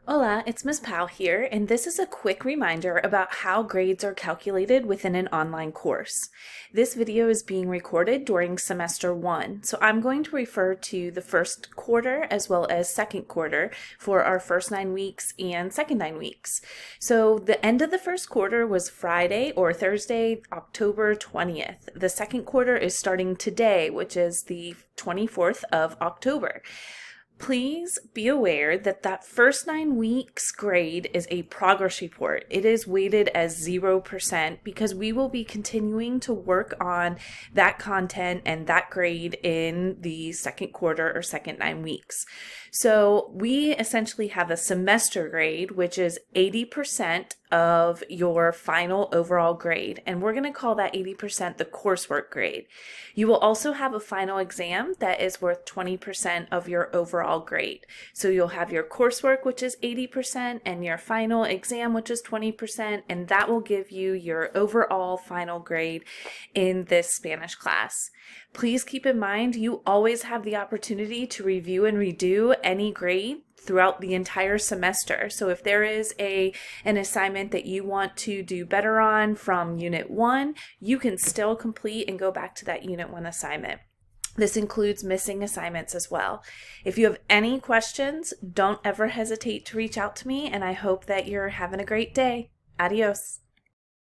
Hola, it's Ms. Powell here, and this is a quick reminder about how grades are calculated within an online course. This video is being recorded during semester 1, so I'm going to refer to the first quarter as well as second quarter for our first 9 weeks and second 9 weeks. So the end of the first quarter was Friday or Thursday, October 20th. The second quarter is starting today, which is the 24th of October. Please be aware that that first 9 weeks grade is a progress report. It is weighted as 0% because we will be continuing to work on that content and that grade in the second quarter or second 9 weeks. So we essentially have a semester grade, which is 80% of your final overall grade. And we're going to call that 80% the coursework grade. You will also have a final exam that is worth 20% of your overall grade. So you'll have your coursework, which is 80%, and your final exam, which is 20%, and that will give you your overall final grade in this Spanish class. Please keep in mind you always have the opportunity to review and redo any grade throughout the entire semester. So if there is an assignment that you want to do better on from Unit 1, you can still complete and go back to that Unit 1 assignment. This includes missing assignments as well. If you have any questions, don't ever hesitate to reach out to me, and I hope that you're having a great day. Adios.